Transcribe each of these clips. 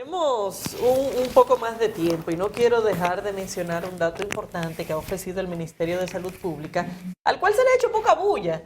tenemos un poco más de tiempo y no quiero dejar de mencionar un dato importante que ha ofrecido el Ministerio de Salud Pública, al cual se le ha hecho poca bulla,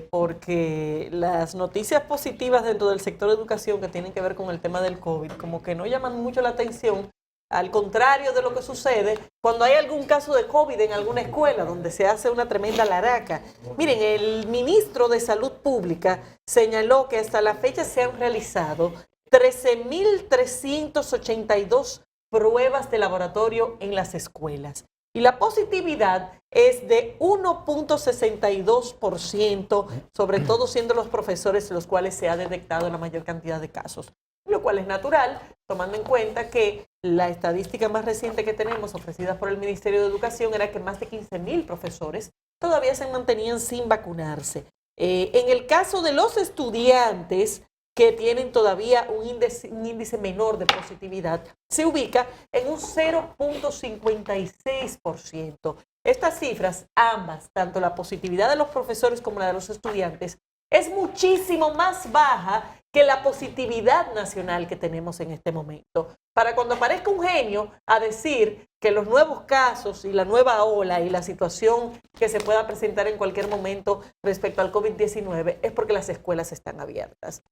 porque las noticias positivas dentro del sector de educación que tienen que ver con el tema del COVID, como que no llaman mucho la atención, al contrario de lo que sucede cuando hay algún caso de COVID en alguna escuela donde se hace una tremenda laraca. Miren, el ministro de Salud Pública señaló que hasta la fecha se han realizado 13.382 pruebas de laboratorio en las escuelas. Y la positividad es de 1.62%, sobre todo siendo los profesores los cuales se ha detectado la mayor cantidad de casos. Lo cual es natural, tomando en cuenta que la estadística más reciente que tenemos, ofrecida por el Ministerio de Educación, era que más de 15.000 profesores todavía se mantenían sin vacunarse. En el caso de los estudiantes que tienen todavía un índice menor de positividad, se ubica en un 0.56%. Estas cifras, ambas, tanto la positividad de los profesores como la de los estudiantes, es muchísimo más baja que la positividad nacional que tenemos en este momento. Para cuando aparezca un genio a decir que los nuevos casos y la nueva ola y la situación que se pueda presentar en cualquier momento respecto al COVID-19 es porque las escuelas están abiertas.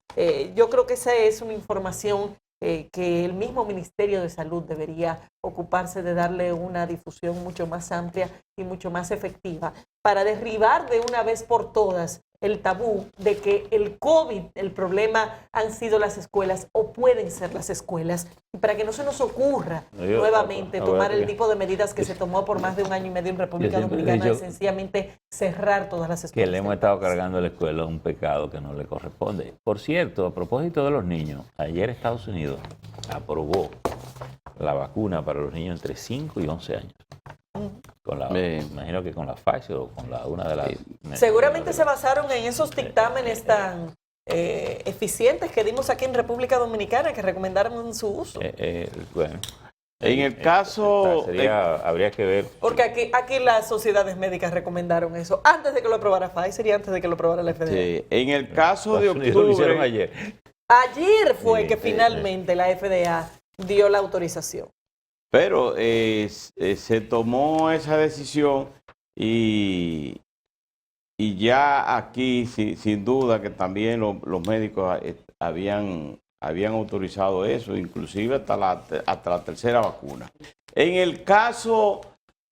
Yo creo que esa es una información que el mismo Ministerio de Salud debería ocuparse de darle una difusión mucho más amplia y mucho más efectiva para derribar de una vez por todas el tabú de que el COVID, el problema han sido las escuelas o pueden ser las escuelas, y para que no se nos ocurra nuevamente tomar el tipo de medidas que se tomó por más de un año y medio en República Dominicana, de sencillamente cerrar todas las escuelas. Que le hemos estado cargando a la escuela un pecado que no le corresponde. Por cierto, a propósito de los niños, ayer Estados Unidos aprobó la vacuna para los niños entre 5 y 11 años. Con la, imagino que con la Pfizer o con una de las... Seguramente se basaron en esos dictámenes tan eficientes que dimos aquí en República Dominicana que recomendaron su uso. Bueno, en el caso... habría que ver... Porque aquí las sociedades médicas recomendaron eso antes de que lo aprobara Pfizer y antes de que lo aprobara la FDA. Sí, en el caso de octubre... Lo hicieron ayer. Ayer fue que finalmente la FDA dio la autorización. Pero se tomó esa decisión y ya aquí, sin duda, que también los médicos habían autorizado eso, inclusive hasta la tercera vacuna. En el caso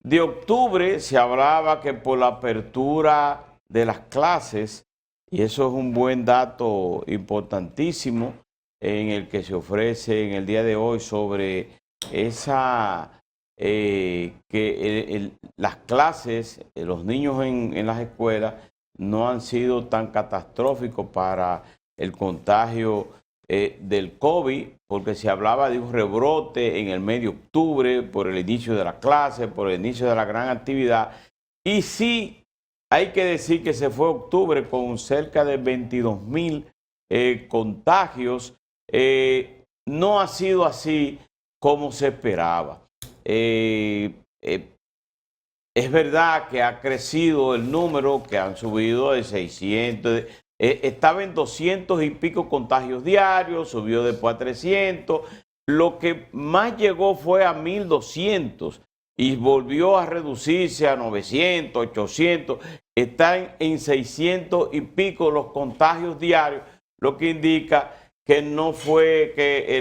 de octubre se hablaba que por la apertura de las clases, y eso es un buen dato importantísimo en el que se ofrece en el día de hoy sobre las clases, los niños en las escuelas no han sido tan catastróficos para el contagio del COVID, porque se hablaba de un rebrote en el mes de octubre por el inicio de la clase, por el inicio de la gran actividad. Y sí, hay que decir que se fue octubre con cerca de 22.000 contagios. No ha sido así como se esperaba. Es verdad que ha crecido el número, que han subido de 600, estaba en 200 y pico contagios diarios, subió después a 300, lo que más llegó fue a 1.200 y volvió a reducirse a 900, 800, están en 600 y pico los contagios diarios, lo que indica que no fue que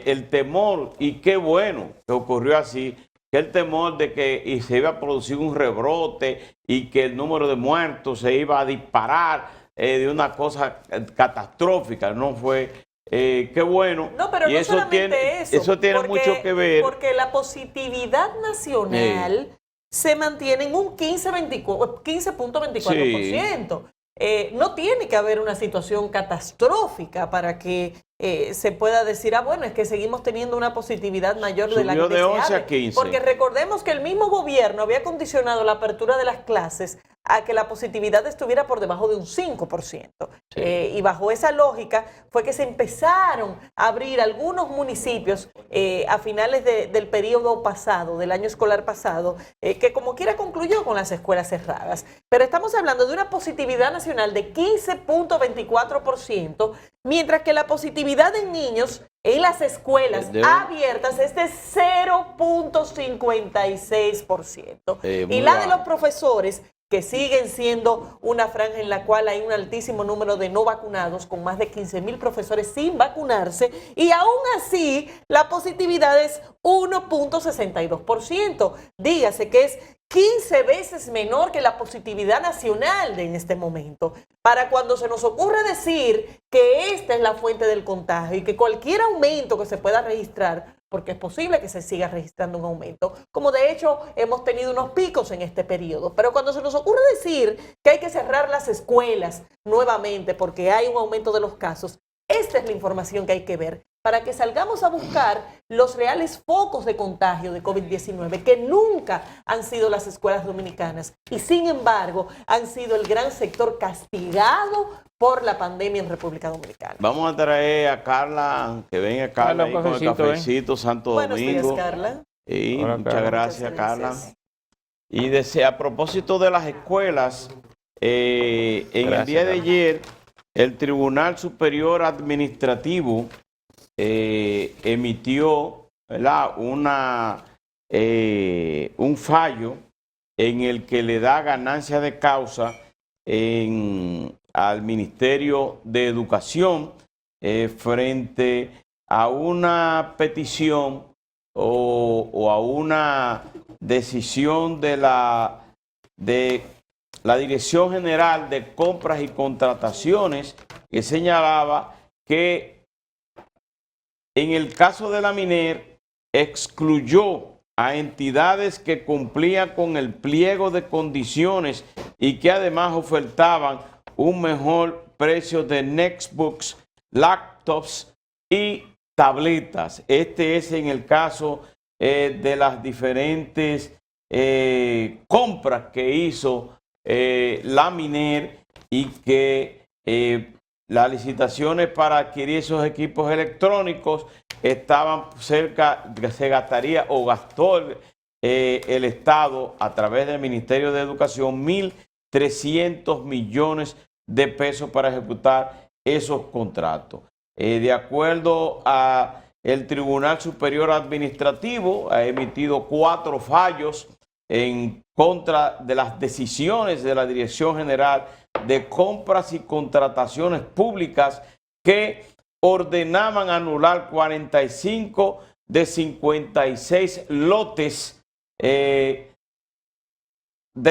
el temor, y qué bueno que ocurrió así, que el temor de que se iba a producir un rebrote y que el número de muertos se iba a disparar de una cosa catastrófica, no fue, qué bueno. No, pero y no eso solamente eso tiene mucho que ver. Porque la positividad nacional se mantiene en un 15.24%. No tiene que haber una situación catastrófica para que se pueda decir, bueno, es que seguimos teniendo una positividad mayor de la que Subió de 11 deseable. a 15. Porque recordemos que el mismo gobierno había condicionado la apertura de las clases a que la positividad estuviera por debajo de un 5%. Sí. Y bajo esa lógica fue que se empezaron a abrir algunos municipios a finales del periodo pasado, del año escolar pasado, que como quiera concluyó con las escuelas cerradas. Pero estamos hablando de una positividad nacional de 15.24%, mientras que la positividad en niños en las escuelas abiertas es de 0.56%. Y la de los profesores, que siguen siendo una franja en la cual hay un altísimo número de no vacunados, con más de 15.000 profesores sin vacunarse, y aún así la positividad es 1.62%. Dígase que es 15 veces menor que la positividad nacional en este momento. Para cuando se nos ocurre decir que esta es la fuente del contagio y que cualquier aumento que se pueda registrar, porque es posible que se siga registrando un aumento, como de hecho hemos tenido unos picos en este periodo. Pero cuando se nos ocurre decir que hay que cerrar las escuelas nuevamente porque hay un aumento de los casos, esta es la información que hay que ver para que salgamos a buscar los reales focos de contagio de COVID-19, que nunca han sido las escuelas dominicanas y sin embargo han sido el gran sector castigado por la pandemia en República Dominicana. Vamos a traer a Carla, que venga Carla ahí con el cafecito Santo Domingo. Buenos días, Carla. Y Hola, muchas Carla. gracias, Muchas Carla. gracias. Y a propósito de las escuelas, en el Gracias, día de Carla. ayer, el Tribunal Superior Administrativo emitió, ¿verdad?, un fallo en el que le da ganancia de causa al Ministerio de Educación frente a una petición o a una decisión de la Dirección General de Compras y Contrataciones, que señalaba que en el caso de la MINER excluyó a entidades que cumplían con el pliego de condiciones y que además ofertaban un mejor precio de netbooks, laptops y tabletas. Este es en el caso de las diferentes compras que hizo la MINER, y que las licitaciones para adquirir esos equipos electrónicos estaban cerca, se gastaría o gastó el Estado a través del Ministerio de Educación 1.300 millones de pesos para ejecutar esos contratos. De acuerdo a el Tribunal Superior Administrativo, ha emitido 4 fallos en contra de las decisiones de la Dirección General de Compras y Contrataciones Públicas, que ordenaban anular 45 de 56 lotes de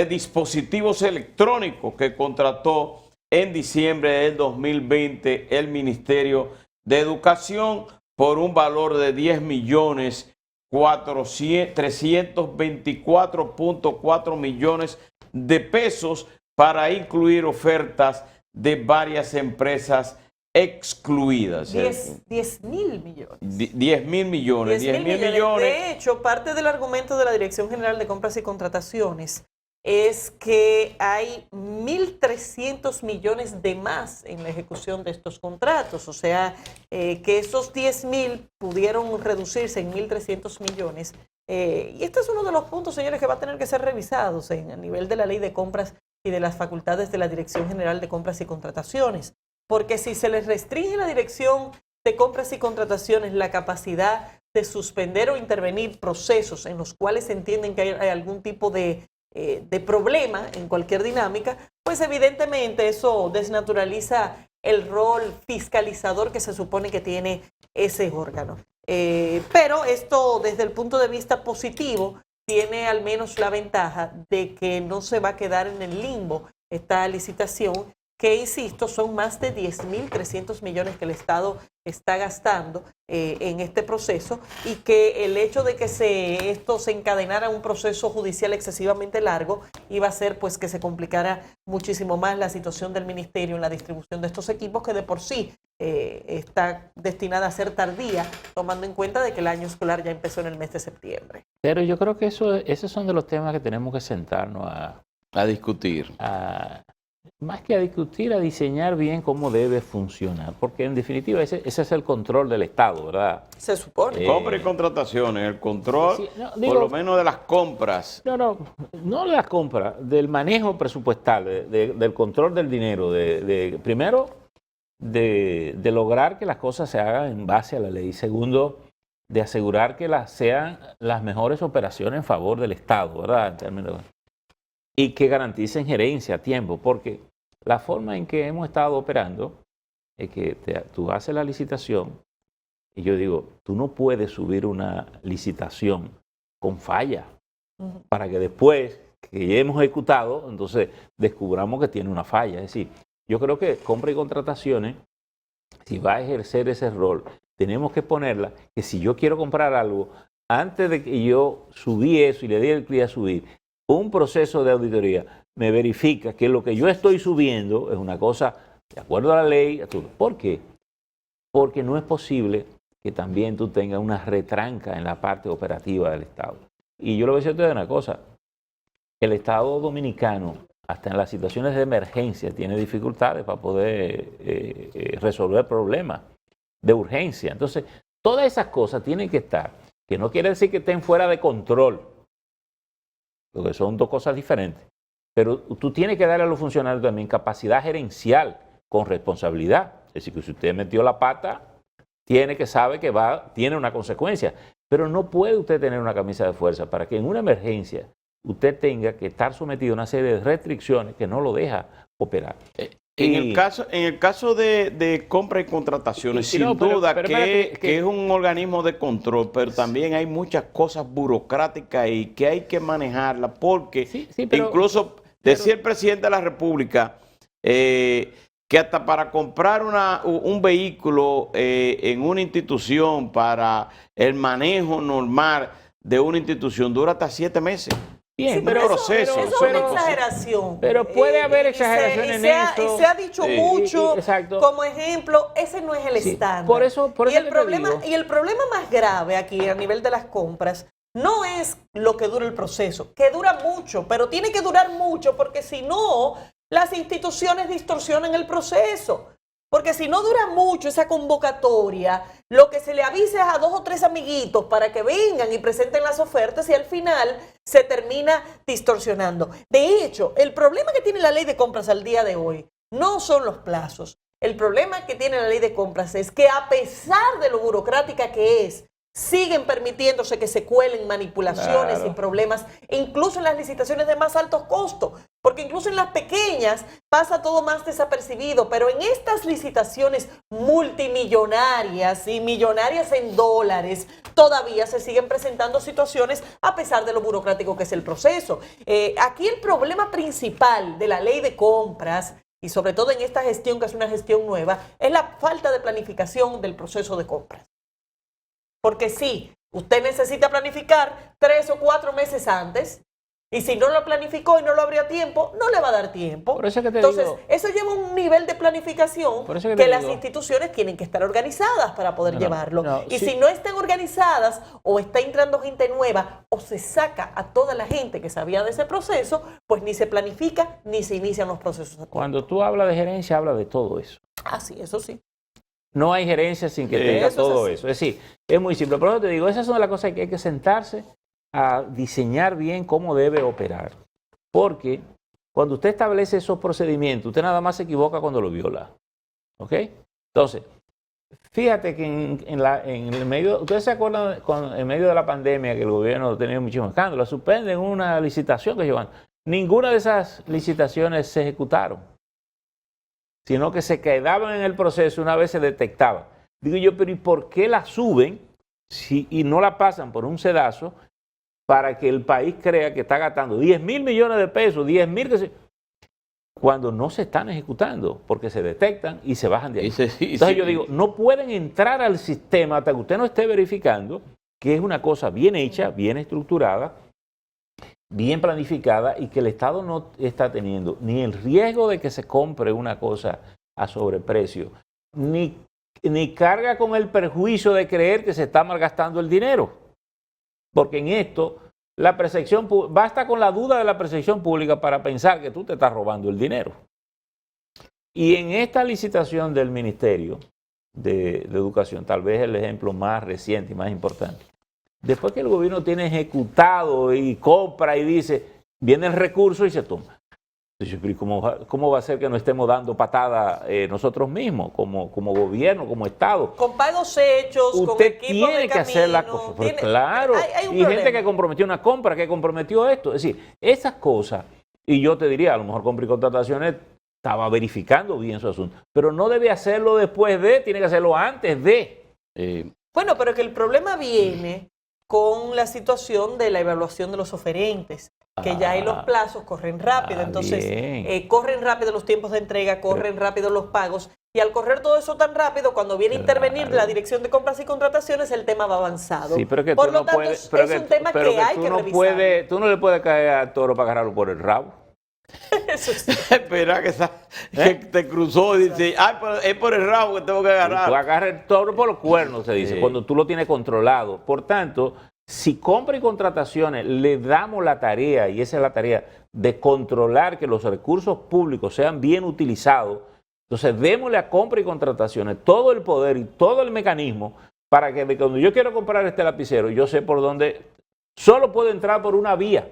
dispositivos electrónicos que contrató en diciembre del 2020 el Ministerio de Educación por un valor de 10.324.4 millones de pesos, para incluir ofertas de varias empresas excluidas. 10.000 millones. 10.000 millones. 10.000 millones. De hecho, parte del argumento de la Dirección General de Compras y Contrataciones es que hay 1.300 millones de más en la ejecución de estos contratos. O sea, que esos 10.000 pudieron reducirse en 1.300 millones. Y este es uno de los puntos, señores, que va a tener que ser revisados a nivel de la Ley de Compras y de las facultades de la Dirección General de Compras y Contrataciones. Porque si se les restringe a la Dirección de Compras y Contrataciones la capacidad de suspender o intervenir procesos en los cuales se entienden que hay algún tipo de problema en cualquier dinámica, pues evidentemente eso desnaturaliza el rol fiscalizador que se supone que tiene ese órgano. Pero esto, desde el punto de vista positivo, tiene al menos la ventaja de que no se va a quedar en el limbo esta licitación, que insisto, son más de 10.300 millones que el Estado está gastando en este proceso, y que el hecho de que esto se encadenara a un proceso judicial excesivamente largo iba a hacer pues que se complicara muchísimo más la situación del ministerio en la distribución de estos equipos, que de por sí está destinada a ser tardía, tomando en cuenta de que el año escolar ya empezó en el mes de septiembre. Pero yo creo que esos son de los temas que tenemos que sentarnos A discutir. Más que a discutir, a diseñar bien cómo debe funcionar, porque en definitiva ese es el control del Estado, ¿verdad? Se supone. Compra y contrataciones, el control, Sí, no, por digo, lo menos de las compras. no de las compras, del manejo presupuestal, del control del dinero, primero, de lograr que las cosas se hagan en base a la ley. Segundo, de asegurar que sean las mejores operaciones en favor del Estado, ¿verdad? En términos y que garanticen gerencia a tiempo, porque la forma en que hemos estado operando es que tú haces la licitación y yo digo, tú no puedes subir una licitación con falla para que después que ya hemos ejecutado, entonces descubramos que tiene una falla. Es decir, yo creo que compra y contrataciones, si va a ejercer ese rol, tenemos que ponerla, que si yo quiero comprar algo, antes de que yo subí eso y le di el clic a subir, un proceso de auditoría me verifica que lo que yo estoy subiendo es una cosa de acuerdo a la ley. ¿Por qué? Porque no es posible que también tú tengas una retranca en la parte operativa del Estado. Y yo le voy a decir a ustedes una cosa, el Estado dominicano, hasta en las situaciones de emergencia, tiene dificultades para poder resolver problemas de urgencia. Entonces, todas esas cosas tienen que estar, que no quiere decir que estén fuera de control, porque son dos cosas diferentes. Pero tú tienes que darle a los funcionarios también capacidad gerencial con responsabilidad. Es decir, que si usted metió la pata, tiene que saber que tiene una consecuencia. Pero no puede usted tener una camisa de fuerza para que en una emergencia usted tenga que estar sometido a una serie de restricciones que no lo deja operar. En el caso de compra y contrataciones, sin duda que es un organismo de control, pero también hay muchas cosas burocráticas y que hay que manejarlas, porque incluso decía el presidente de la República que hasta para comprar un vehículo en una institución, para el manejo normal de una institución, dura hasta 7 meses. Bien, sí, pero eso es una exageración. Pero puede haber exageración en eso. Y se ha dicho mucho, como ejemplo, ese no es el estándar. Por eso y el problema más grave aquí a nivel de las compras no es lo que dura el proceso, que dura mucho, pero tiene que durar mucho porque si no, las instituciones distorsionan el proceso. Porque si no dura mucho esa convocatoria, lo que se le avisa es a 2 o 3 amiguitos para que vengan y presenten las ofertas y al final se termina distorsionando. De hecho, el problema que tiene la ley de compras al día de hoy no son los plazos. El problema que tiene la ley de compras es que a pesar de lo burocrática que es, siguen permitiéndose que se cuelen manipulaciones y problemas, incluso en las licitaciones de más altos costos, porque incluso en las pequeñas pasa todo más desapercibido, pero en estas licitaciones multimillonarias y millonarias en dólares, todavía se siguen presentando situaciones a pesar de lo burocrático que es el proceso. Aquí el problema principal de la ley de compras, y sobre todo en esta gestión que es una gestión nueva, es la falta de planificación del proceso de compras. Porque sí, usted necesita planificar 3 o 4 meses antes, y si no lo planificó y no lo abrió a tiempo, no le va a dar tiempo. Por eso que Entonces, eso lleva un nivel de planificación que las instituciones tienen que estar organizadas para poder llevarlo. Y si no están organizadas, o está entrando gente nueva, o se saca a toda la gente que sabía de ese proceso, pues ni se planifica, ni se inician los procesos. Cuando tú hablas de gerencia, hablas de todo eso. Ah, sí, eso sí. No hay gerencia sin que tenga todo eso. Es decir, es muy simple. Por eso te digo, esas son las cosas que hay que sentarse a diseñar bien cómo debe operar. Porque cuando usted establece esos procedimientos, usted nada más se equivoca cuando lo viola. ¿Ok? Entonces, fíjate que en el medio, ustedes se acuerdan en medio de la pandemia que el gobierno tenía muchísimos escándalos, suspenden una licitación que llevan. Ninguna de esas licitaciones se ejecutaron, sino que se quedaban en el proceso una vez se detectaban. Digo yo, pero ¿y por qué la suben y no la pasan por un sedazo para que el país crea que está gastando 10.000 millones de pesos, 10.000 cuando no se están ejecutando, porque se detectan y se bajan de ahí? Entonces yo digo, no pueden entrar al sistema hasta que usted no esté verificando que es una cosa bien hecha, bien estructurada, bien planificada y que el Estado no está teniendo ni el riesgo de que se compre una cosa a sobreprecio, ni carga con el perjuicio de creer que se está malgastando el dinero. Porque en esto la percepción, basta con la duda de la percepción pública para pensar que tú te estás robando el dinero. Y en esta licitación del Ministerio de Educación, tal vez el ejemplo más reciente y más importante, después que el gobierno tiene ejecutado y compra y dice, viene el recurso y se toma. Entonces, ¿cómo va a ser que no estemos dando patada nosotros mismos, como gobierno, como Estado? Con pagos hechos, con Usted equipos tiene de que hacer la camino, cosa. Pero claro, hay un y gente problema. que comprometió una compra, que comprometió esto. Es decir, esas cosas, y yo te diría, a lo mejor compra y contrataciones estaba verificando bien su asunto, pero no debe hacerlo después de, tiene que hacerlo antes de. Bueno, pero que el problema viene con la situación de la evaluación de los oferentes, que ya ahí los plazos corren rápido, entonces corren rápido los tiempos de entrega, corren rápido los pagos, y al correr todo eso tan rápido, cuando viene a intervenir la Dirección de Compras y Contrataciones, el tema va avanzado. Sí, pero que por tú lo no tanto, puedes, es un tema que hay que revisar. Tú no le puedes caer al toro para agarrarlo por el rabo. Eso sí. Espera que te cruzó y dice, ay, pero es por el rabo que tengo que agarrar. Tú agarras el toro por los cuernos, se dice, cuando tú lo tienes controlado. Por tanto, si compra y contrataciones le damos la tarea, y esa es la tarea, de controlar que los recursos públicos sean bien utilizados, entonces démosle a compra y contrataciones todo el poder y todo el mecanismo para que cuando yo quiero comprar este lapicero, yo sé por dónde, solo puedo entrar por una vía.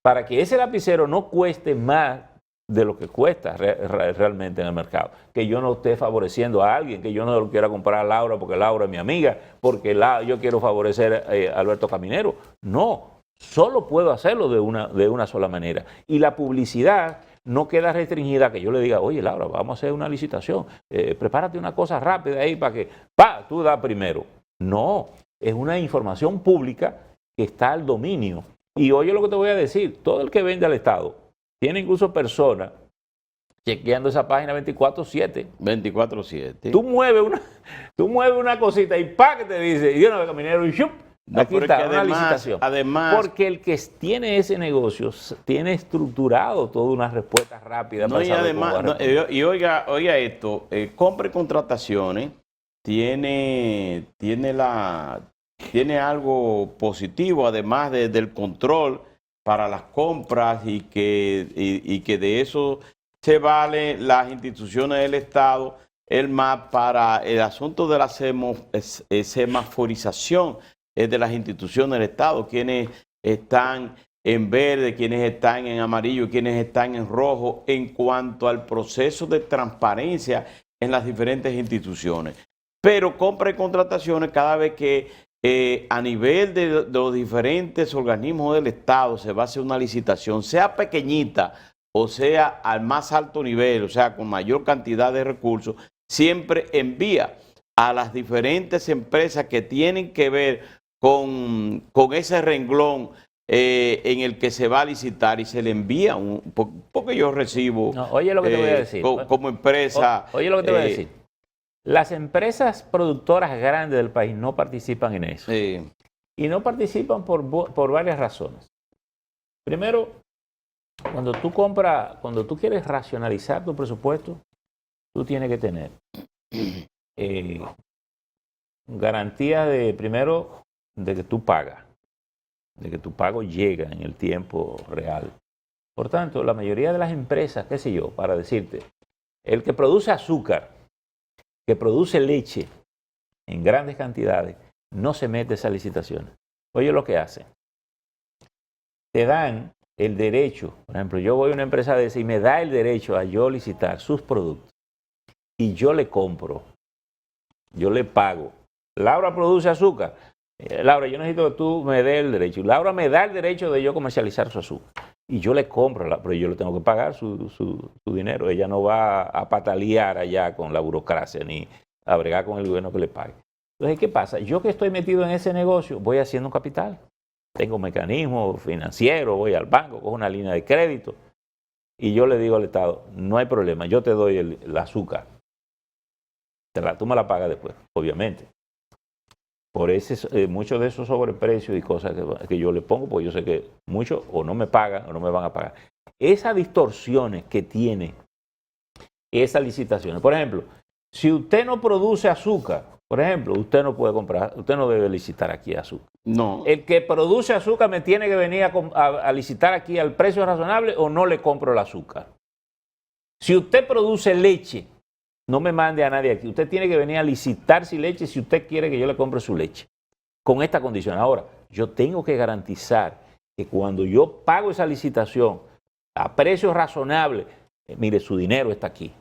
Para que ese lapicero no cueste más de lo que cuesta realmente en el mercado. Que yo no esté favoreciendo a alguien, que yo no lo quiera comprar a Laura porque Laura es mi amiga, porque yo quiero favorecer a Alberto Caminero. No, solo puedo hacerlo de una sola manera. Y la publicidad no queda restringida que yo le diga, oye Laura, vamos a hacer una licitación, prepárate una cosa rápida ahí para que, tú da primero. No, es una información pública que está al dominio. Y oye lo que te voy a decir, todo el que vende al Estado, tiene incluso personas chequeando esa página 24/7. 24/7. Tú mueves una cosita y que te dice, y uno de Caminero y ¡shup! Aquí está, una licitación. Además, porque el que tiene ese negocio tiene estructurado toda una respuesta rápida. No, y además, y oiga esto, compra y contrataciones tiene algo positivo, además del control para las compras y que de eso se valen las instituciones del Estado, el MAP, para el asunto de la semaforización de las instituciones del Estado, quienes están en verde, quienes están en amarillo, quienes están en rojo, en cuanto al proceso de transparencia en las diferentes instituciones. Pero compra y contrataciones, cada vez que a nivel de los diferentes organismos del Estado se va a hacer una licitación, sea pequeñita o sea al más alto nivel, o sea con mayor cantidad de recursos, siempre envía a las diferentes empresas que tienen que ver con ese renglón en el que se va a licitar, y se le envía porque yo recibo oye lo que te voy a decir. Como empresa. Oye lo que te voy a decir. Las empresas productoras grandes del país no participan en eso. Sí. Y no participan por varias razones. Primero, cuando tú quieres racionalizar tu presupuesto, tú tienes que tener garantía primero, de que tú pagas, de que tu pago llega en el tiempo real. Por tanto, la mayoría de las empresas, qué sé yo, para decirte, el que produce azúcar, que produce leche en grandes cantidades, no se mete a esas licitaciones. Oye lo que hacen. Te dan el derecho, por ejemplo, yo voy a una empresa de esa y me da el derecho a yo licitar sus productos. Y yo le compro, yo le pago. Laura produce azúcar. Laura, yo necesito que tú me des el derecho. Laura me da el derecho de yo comercializar su azúcar. Y yo le compro, pero yo le tengo que pagar su dinero. Ella no va a patalear allá con la burocracia ni a bregar con el gobierno que le pague. Entonces, ¿qué pasa? Yo que estoy metido en ese negocio, voy haciendo un capital. Tengo mecanismos financieros, voy al banco, cojo una línea de crédito y yo le digo al Estado, no hay problema, yo te doy el azúcar. Tú me la pagas después, obviamente. Por muchos de esos sobreprecios y cosas que yo le pongo, pues yo sé que muchos o no me pagan o no me van a pagar. Esas distorsiones que tiene esas licitaciones. Por ejemplo, Si usted no produce azúcar, por ejemplo, usted no puede comprar, usted no debe licitar aquí azúcar. No. El que produce azúcar me tiene que venir a licitar aquí al precio razonable o no le compro el azúcar. Si usted produce leche, no me mande a nadie aquí. Usted tiene que venir a licitar si leche si usted quiere que yo le compre su leche. Con esta condición. Ahora, yo tengo que garantizar que cuando yo pago esa licitación a precios razonables, mire, su dinero está aquí.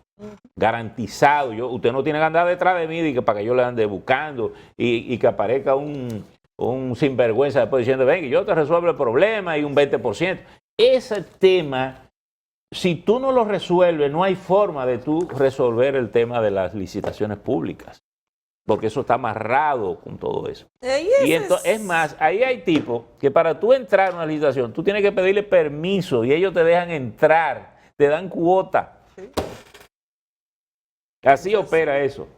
Garantizado. Usted no tiene que andar detrás de mí para que yo le ande buscando y que aparezca un sinvergüenza después diciendo, ven, yo te resuelvo el problema y un 20%. Ese tema, si tú no lo resuelves, no hay forma de tú resolver el tema de las licitaciones públicas, porque eso está amarrado con todo eso. Y entonces, es más, ahí hay tipos que para tú entrar a una licitación, tú tienes que pedirle permiso y ellos te dejan entrar, te dan cuota. Sí. Así opera eso.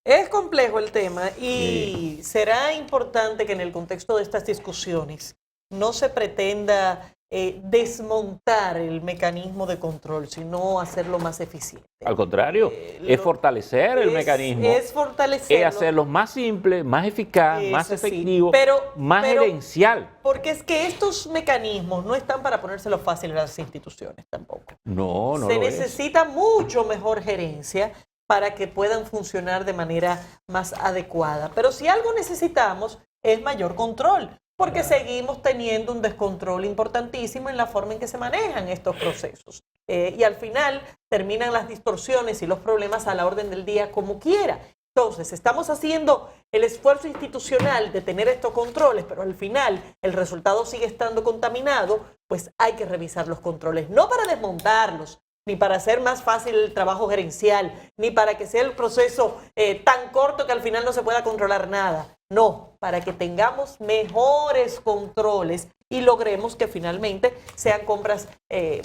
Es complejo el tema y será importante que en el contexto de estas discusiones no se pretenda desmontar el mecanismo de control, sino hacerlo más eficiente. Al contrario, es fortalecer el mecanismo. Es fortalecerlo. Es hacerlo más simple, más eficaz, más efectivo, más pero gerencial. Porque es que estos mecanismos no están para ponérselo fácil a las instituciones tampoco. No Se necesita mucho mejor gerencia para que puedan funcionar de manera más adecuada. Pero si algo necesitamos es mayor control, porque seguimos teniendo un descontrol importantísimo en la forma en que se manejan estos procesos. Y al final terminan las distorsiones y los problemas a la orden del día como quiera. Entonces, estamos haciendo el esfuerzo institucional de tener estos controles, pero al final el resultado sigue estando contaminado, pues hay que revisar los controles, no para desmontarlos, ni para hacer más fácil el trabajo gerencial, ni para que sea el proceso tan corto que al final no se pueda controlar nada. No, para que tengamos mejores controles y logremos que finalmente sean compras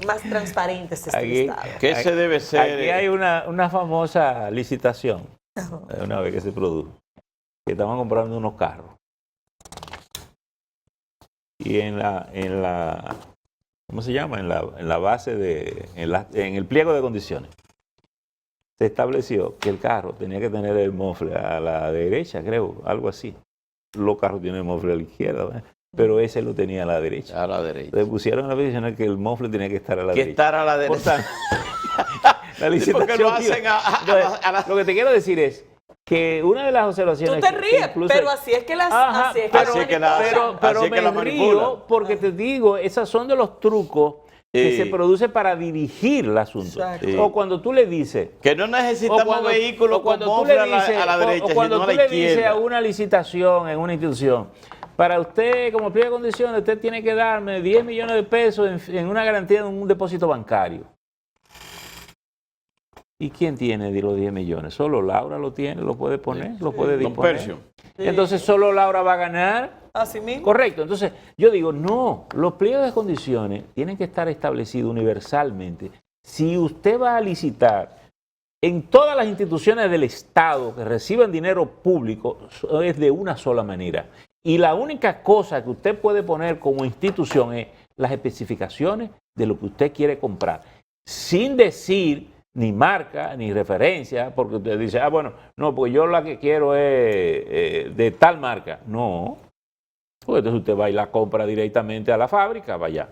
más transparentes de este Estado. ¿Qué se debe ser? Aquí hay una famosa licitación, una vez que se produjo, que estaban comprando unos carros. Y en la ¿cómo se llama? En la base en el pliego de condiciones, se estableció que el carro tenía que tener el mofle a la derecha, creo, algo así. Los carros tienen el mofle a la izquierda, ¿verdad? Pero ese lo tenía a la derecha. A la derecha. Le pusieron en la petición que el mofle tenía que estar a la derecha. Que estar a la derecha. Por tanto, la licitación, porque lo hacen a la... Lo que te quiero decir es que una de las observaciones... Tú te ríes, pero así es que las... Ajá, pero así me que la río porque te digo, esos son de los trucos que se produce para dirigir el asunto. O cuando tú le dices... Que no necesitamos vehículos con mofle a la derecha, o cuando sino a tú la le dices izquierda. a una licitación en una institución, para usted, como pliego de condiciones, usted tiene que darme 10 millones de pesos en una garantía de un depósito bancario. ¿Y quién tiene los 10 millones? Solo Laura lo tiene, lo puede poner, lo puede disponer. Percio. Entonces solo Laura va a ganar. Así mismo. Correcto. Entonces yo digo, no, los pliegos de condiciones tienen que estar establecidos universalmente. Si usted va a licitar en todas las instituciones del Estado que reciban dinero público, es de una sola manera. Y la única cosa que usted puede poner como institución es las especificaciones de lo que usted quiere comprar, sin decir ni marca, ni referencia, porque usted dice, bueno, no, pues yo la que quiero es de tal marca. No, pues entonces usted va y la compra directamente a la fábrica, vaya.